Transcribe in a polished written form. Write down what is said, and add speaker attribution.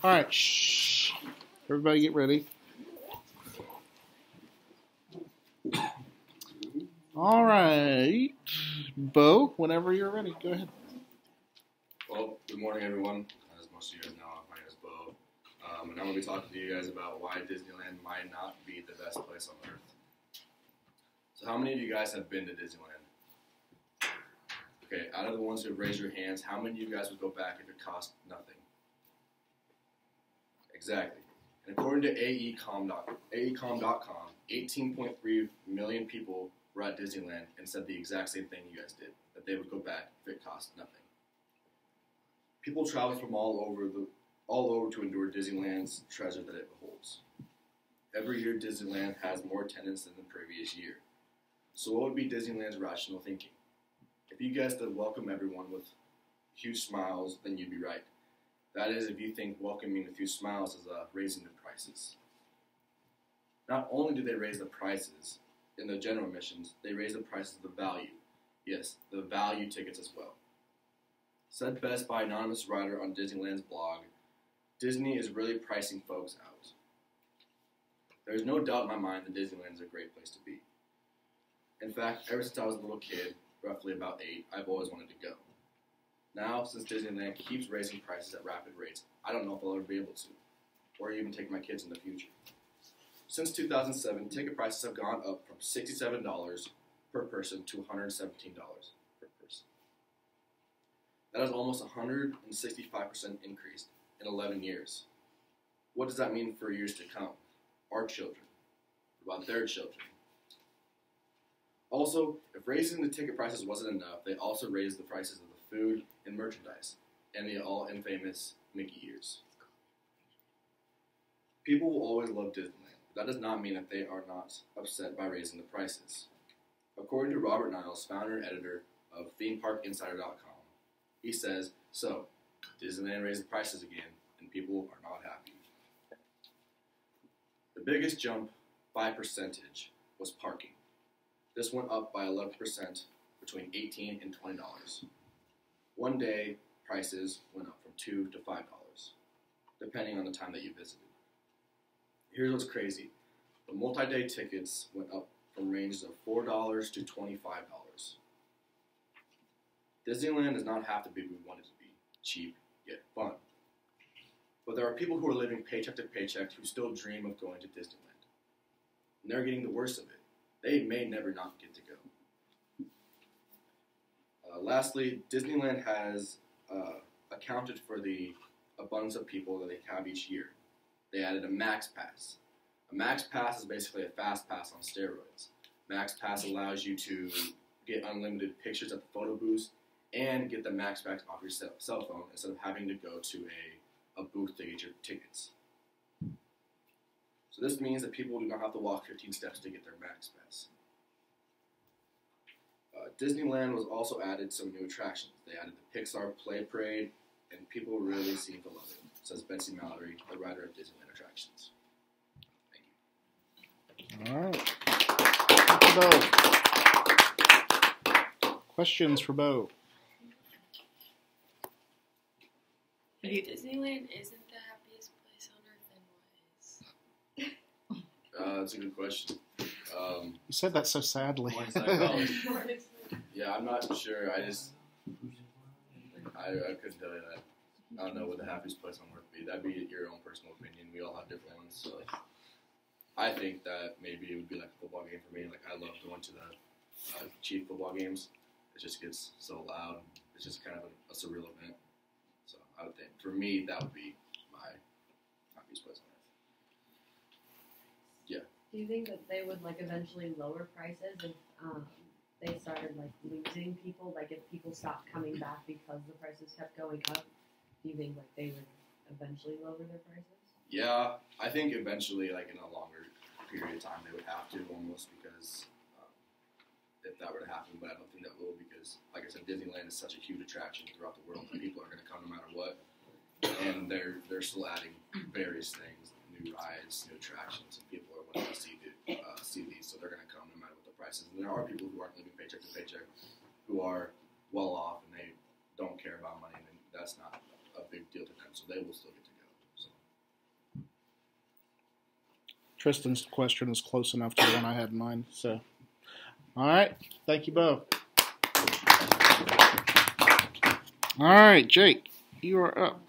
Speaker 1: All right, shh. Everybody get ready. All right. Beau, whenever you're ready, go ahead.
Speaker 2: Well, good morning, everyone. As most of you guys know, my name is Beau. And I'm going to be talking to you guys about why Disneyland might not be the best place on earth. So how many of you guys have been to Disneyland? Okay, out of the ones who have raised your hands, how many of you guys would go back if it cost nothing? Exactly. And according to AECom.com, 18.3 million people were at Disneyland and said the exact same thing you guys did, that they would go back if it cost nothing. People travel from all over to endure Disneyland's treasure that it holds. Every year, Disneyland has more attendance than the previous year. So what would be Disneyland's rational thinking? If you guessed that welcome everyone with huge smiles, then you'd be right. That is, if you think welcoming with huge smiles is raising the prices. Not only do they raise the prices in the general admissions, they raise the prices of the value. Yes, the value tickets as well. Said best by an anonymous writer on Disneyland's blog, Disney is really pricing folks out. There's no doubt in my mind that Disneyland is a great place to be. In fact, ever since I was a little kid, roughly about 8, I've always wanted to go. Now, since Disneyland keeps raising prices at rapid rates, I don't know if I'll ever be able to, or even take my kids in the future. Since 2007, ticket prices have gone up from $67 per person to $117 per person. That is almost a 165% increase in 11 years. What does that mean for years to come? Our children. What about their children? Also, if raising the ticket prices wasn't enough, they also raised the prices of the food and merchandise, and the all-infamous Mickey ears. People will always love Disneyland, but that does not mean that they are not upset by raising the prices. According to Robert Niles, founder and editor of ThemeParkInsider.com, he says, so, Disneyland raised the prices again, and people are not happy. The biggest jump by percentage was parking. This went up by 11% between $18 and $20. One day, prices went up from $2 to $5, depending on the time that you visited. Here's what's crazy. The multi-day tickets went up from ranges of $4 to $25. Disneyland does not have to be what we want it to be. Cheap, yet fun. But there are people who are living paycheck to paycheck who still dream of going to Disneyland. And they're getting the worst of it. They may never not get to go. Lastly, Disneyland has accounted for the abundance of people that they have each year. They added a Max Pass. A Max Pass is basically a fast pass on steroids. Max Pass allows you to get unlimited pictures at the photo booth and get the Max Pass off your cell phone instead of having to go to a booth to get your tickets. So this means that people do not have to walk 15 steps to get their Max Pass. Disneyland was also added some new attractions. They added the Pixar Play Parade, and people really seem to love it, says Betsy Mallory, the writer of Disneyland Attractions. Thank you.
Speaker 1: All right. Beau. Questions for Beau?
Speaker 3: If Disneyland isn't the happiest place on earth, then what is?
Speaker 2: That's a good question.
Speaker 1: You said that so sadly.
Speaker 2: Yeah, I'm not sure. I couldn't tell you that. I don't know what the happiest place on earth would be. That'd be your own personal opinion. We all have different ones. So I think that maybe it would be like a football game for me. Like, I love going to the cheap football games. It just gets so loud. It's just kind of a surreal event. So I would think, for me, that would be my happiest place on earth. Yeah.
Speaker 4: Do you think that they would eventually lower prices if they started losing people? If people stopped coming back because the prices kept going up, do you think they would eventually lower their prices?
Speaker 2: Yeah, I think eventually, in a longer period of time, they would have to almost because if that were to happen, but I don't think that will because, like I said, Disneyland is such a huge attraction throughout the world that people are going to come no matter what, and they're still adding various things, new rides, new attractions, and people are wanting to see these, so they're going to come no matter what the price is. And there are people who aren't living paycheck to paycheck who are well off and they don't care about money, and that's not a big deal to them, so they will still get to go.
Speaker 1: Tristan's question is close enough to the one I had in mind. So, all right. Thank you, Beau. All right, Jake, you are up.